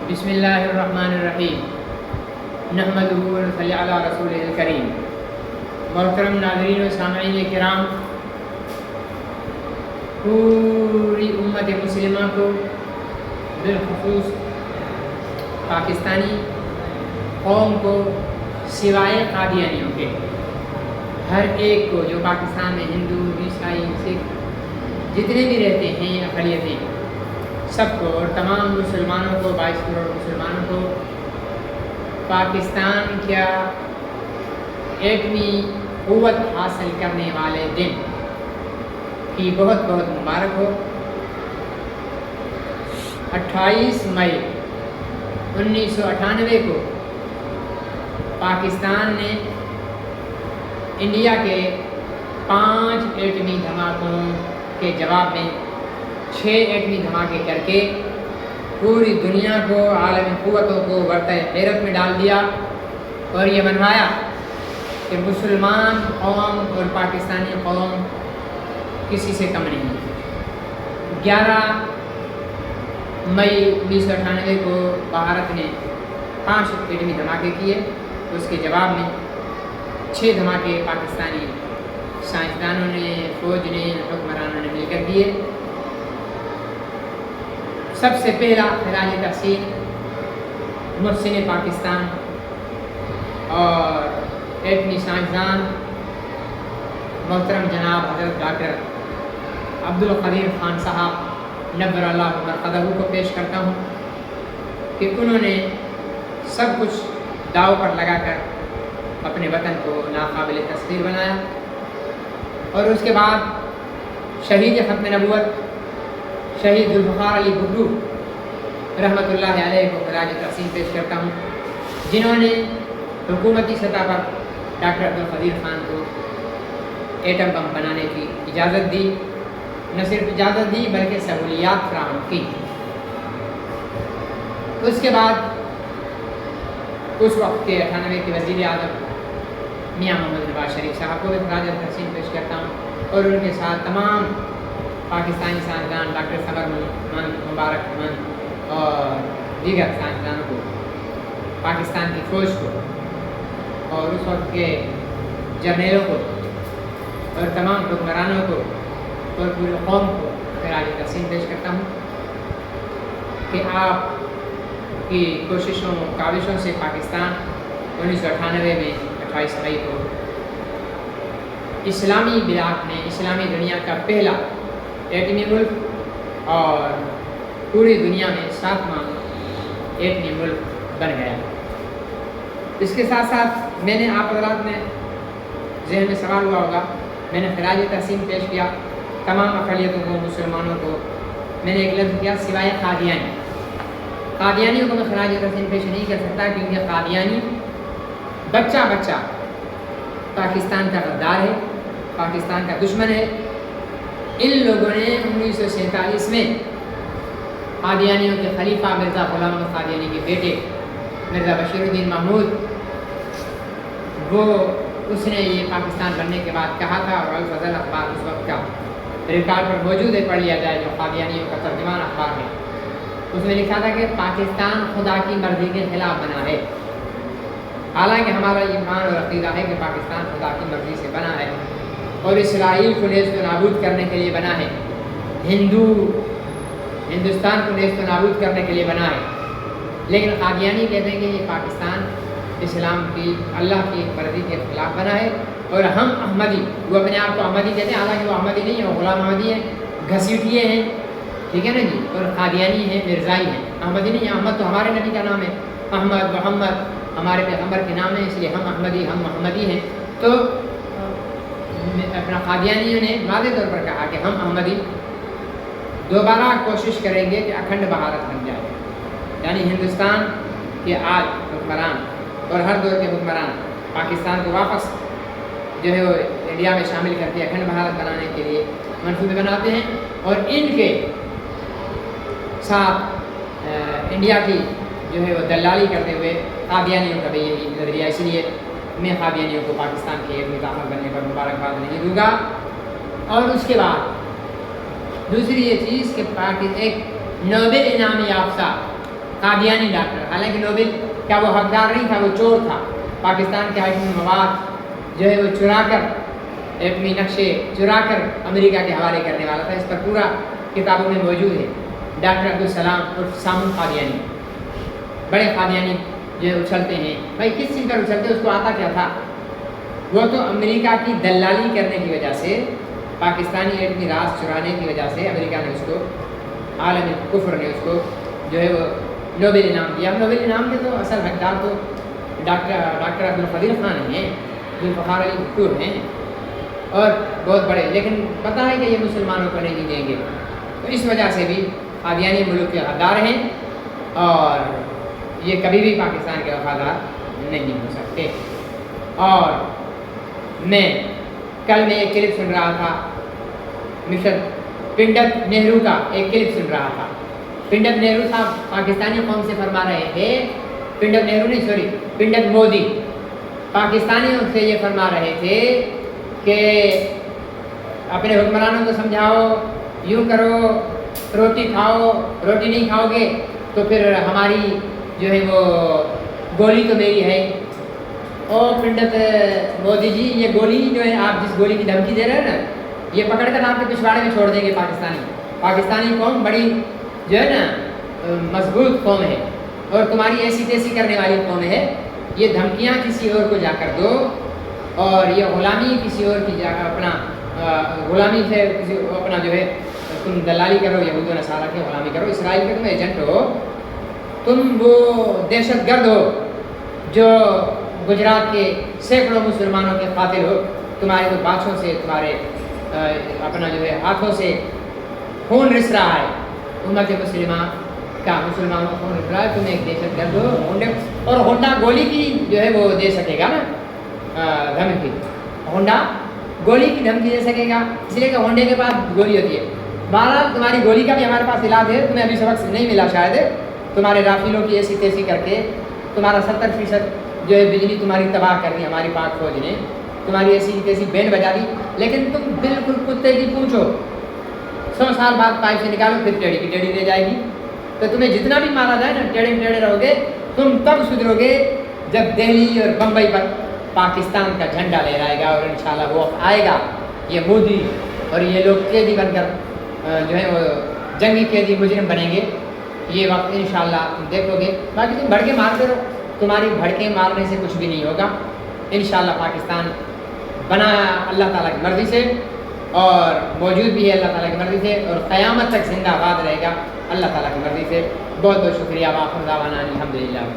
بسم اللہ الرحمن الرحیم نحمدہ و نصلی علی رسولہ الکریم۔ محترم ناظرین و سامعین کرام، پوری امت مسلمہ کو بالخصوص پاکستانی قوم کو سوائے قادیانیوں کے ہر ایک کو جو پاکستان میں ہندو، عیسائی، سکھ جتنے بھی رہتے ہیں اقلیتیں سب کو اور تمام مسلمانوں کو 22 کروڑ مسلمانوں کو پاکستان کیا ایٹمی قوت حاصل کرنے والے دن کی بہت بہت مبارک ہو۔ 28 مئی 1998 کو پاکستان نے انڈیا کے 5 ایٹمی دھماکوں کے جواب میں 6 ایٹمی دھماکے کر کے پوری دنیا کو، عالمی قوتوں کو ورطۂ حیرت میں ڈال دیا اور یہ منوایا کہ مسلمان قوم اور پاکستانی قوم کسی سے کم نہیں۔ 11 مئی 1998 کو بھارت نے 5 ایٹمی دھماکے کیے، اس کے جواب میں 6 دھماکے پاکستانی سائنسدانوں نے، فوج نے، حکمرانوں نے مل کر کیے۔ سب سے پہلا خراج تحسین محسن پاکستان اور ایٹمی سائنسدان محترم جناب حضرت ڈاکٹر عبدالقدیر خان صاحب نبر اللہ مرقدہ کو پیش کرتا ہوں کہ انہوں نے سب کچھ داؤ پر لگا کر اپنے وطن کو ناقابل تسخیر بنایا، اور اس کے بعد شہید ختم نبوت شہید ذوالفقار علی بھٹو رحمۃ اللہ علیہ کو خراج تحسین پیش کرتا ہوں، جنہوں نے حکومتی سطح پر ڈاکٹر عبدالقدیر خان کو ایٹم بم بنانے کی اجازت دی، نہ صرف اجازت دی بلکہ سہولیات فراہم کی۔ اس کے بعد اس وقت کے 98 کے وزیر اعظم میاں محمد نواز شریف صاحب کو بھی خراج تحسین پیش کرتا ہوں، اور ان کے ساتھ تمام پاکستانی سائنسدان ڈاکٹر صبر مبارک من اور دیگر سائنسدانوں کو، پاکستان کی فوج کو اور اس وقت کے جرنیلوں کو اور تمام حکمرانوں کو اور پوری قوم کو خراج تحسین پیش کرتا ہوں کہ آپ کی کوششوں کاوشوں سے پاکستان 1998 میں 28 مئی کو اسلامی بلاک میں اسلامی دنیا کا پہلا ایٹمی ملک اور پوری دنیا میں 7واں ایٹمی ملک بن گیا۔ اس کے ساتھ ساتھ میں نے آپ حضرات میں ذہن میں سوال ہوا ہوگا، میں نے خراج تحسین پیش کیا تمام اقلیتوں کو، مسلمانوں کو، میں نے ایک لفظ کیا سوائے قادیانی۔ قادیانیوں کو میں خراج تحسین پیش نہیں کر سکتا کیونکہ قادیانی بچہ بچہ پاکستان کا غدار ہے، پاکستان کا دشمن ہے۔ ان لوگوں نے 1947 میں قادیانیوں کے خلیفہ مرزا غلام احمد قادیانی کے بیٹے مرزا بشیر الدین محمود، اس نے یہ پاکستان بننے کے بعد کہا تھا، اور الفضل اخبار اس وقت کا ریکارڈ پر موجود ہے، پڑھ لیا جائے، جو قادیانیوں کا ترجمان اخبار ہے، اس میں لکھا تھا کہ پاکستان خدا کی مرضی کے خلاف بنا ہے۔ حالانکہ ہمارا ایمان اور عقیدہ ہے کہ پاکستان خدا کی مرضی سے بنا ہے اور اسرائیل کو نیست و نابود کرنے کے لیے بنا ہے، ہندوستان کو نیست و نابود کرنے کے لیے بنا ہے، لیکن قادیانی کہتے ہیں کہ یہ پاکستان اسلام کی، اللہ کی مرضی کے خلاف بنا ہے، اور ہم احمدی، وہ اپنے آپ کو احمدی کہتے ہیں، حالانکہ وہ احمدی نہیں ہے، وہ غلام احمدی ہیں، گھسیٹیے ہیں، ٹھیک ہے نا جی، اور قادیانی ہیں، مرزائی ہیں، احمدی نہیں ہے۔ احمد تو ہمارے نبی کا نام ہے، احمد محمد ہمارے پیغمبر کے نام ہے، اس لیے ہم احمدی، ہم محمدی ہیں۔ تو اپنا قادیانیوں نے واضح طور پر کہا کہ ہم احمدی دوبارہ کوشش کریں گے کہ اکھنڈ بھارت بن جائے، یعنی ہندوستان کے آج حکمران اور ہر دور کے حکمران پاکستان کو واپس جو ہے وہ انڈیا میں شامل کر کے اکھنڈ بھارت بنانے کے لیے منصوبے بناتے ہیں، اور ان کے ساتھ انڈیا کی جو ہے وہ دلالی کرتے ہوئے قادیانیوں کا بھی یہی نظریہ، اس لیے میں قادیانیوں کو پاکستان کے ایک طاقت بننے پر مبارکباد نہیں دوں گا۔ اور اس کے بعد دوسری یہ چیز کہ ایک نوبل انعام یافتہ قادیانی ڈاکٹر، حالانکہ نوبل کا وہ حقدار نہیں تھا، وہ چور تھا، پاکستان کے ایٹمی مواد جو ہے وہ چرا کر، ایٹمی نقشے چرا کر امریکہ کے حوالے کرنے والا تھا. اس پر پورا کتابوں میں موجود ہے. ڈاکٹر عبدالسلام عرف سامو قادیانی، بڑے قادیانی جو اچھلتے ہیں. بھائی کس چیز پر اچھلتے، اس کو آتا کیا تھا؟ وہ تو امریکہ کی دلالی کرنے کی وجہ سے، پاکستانی ایٹمی راز چرانے کی وجہ سے امریکہ نے اس کو، عالم کفر نے اس کو جو ہے وہ نوبل انعام دیا. نوبل انعام کے تو اصل حقدار تو ڈاکٹر عبدالقدیر خان ہیں، ذوالفقار علی بھٹو ہیں، اور بہت بڑے، لیکن پتہ ہے کہ یہ مسلمانوں کو نہیں دیں گے. تو اس وجہ سے بھی قادیانی ملک کے غدار ہیں، اور یہ کبھی بھی پاکستان کے وفادار نہیں ہو سکتے. اور میں کل میں ایک کلپ سن رہا تھا، مسٹر پنڈت نہرو کا ایک کلپ سن رہا تھا. پنڈت نہرو صاحب پاکستانی قوم سے فرما رہے تھے، پنڈت نہرو نہیں، سوری، پنڈت مودی پاکستانیوں سے یہ فرما رہے تھے کہ اپنے حکمرانوں کو سمجھاؤ، یوں کرو، روٹی کھاؤ، روٹی نہیں کھاؤ گے تو پھر ہماری جو ہے وہ گولی تو میری ہے. او پنڈت مودی جی، یہ گولی جو ہے، آپ جس گولی کی دھمکی دے رہے ہیں نا، یہ پکڑ کر آپ کے پچھواڑے میں چھوڑ دیں گے. پاکستانی قوم بڑی جو ہے نا مضبوط قوم ہے، اور تمہاری ایسی تیسی کرنے والی قوم ہے. یہ دھمکیاں کسی اور کو جا کر دو، اور یہ غلامی کسی اور کی جا کر اپنا غلامی سے کسی اپنا جو ہے تم دلالی کرو، یہود و نصارہ کی غلامی کرو، اسرائیل کے تم ایجنٹ ہو، تم وہ دہشت گرد ہو جو گجرات کے سینکڑوں مسلمانوں کے قاتل ہو. تمہارے تو باتوں سے، تمہارے اپنا جو ہے ہاتھوں سے خون رس رہا ہے. امت مسلمہ کا مسلمانوں کو خون رس رہا ہے. تم ایک دہشت گرد ہو. اور ہونڈا گولی کی جو ہے وہ دے سکے گا نا دھمکی، ہونڈا گولی کی دھمکی دے سکے گا، اس لیے کہ ہونڈے کے پاس گولی ہوتی ہے. بہرحال تمہاری گولی کا بھی ہمارے پاس علاج ہے. تمہیں ابھی سبق نہیں ملا شاید، تمہارے رافیلوں کی ایسی تیسی کر کے تمہارا 70% جو ہے بجلی تمہاری تباہ کر دی ہماری پاک فوج نے، تمہاری ایسی تیسی بینڈ بجا دی. لیکن تم بالکل کتے کی پوچھو، 100 سال بعد پائپ سے نکالو، پھر ٹیڑھی کی ٹیڑھی رہ جائے گی. تو تمہیں جتنا بھی مارا جائے نا، ٹیڑھے ٹیڑھے رہو گے. تم تب سدھرو گے جب دہلی اور بمبئی پر پاکستان کا جھنڈا لہرائے گا، اور انشاءاللہ وہ آئے گا. یہ مودی اور یہ لوگ قیدی بن کر جو ہے وہ جنگی قیدی مجرم بنیں گے. یہ وقت انشاءاللہ تم دیکھو گے. باقی تم بھڑکے مارتے رہو، تمہاری بھڑکے مارنے سے کچھ بھی نہیں ہوگا. انشاءاللہ پاکستان بنا اللہ تعالیٰ کی مرضی سے، اور موجود بھی ہے اللہ تعالیٰ کی مرضی سے، اور قیامت تک زندہ آباد رہے گا اللہ تعالیٰ کی مرضی سے. بہت بہت شکریہ. وآخر دعوانا الحمدللہ.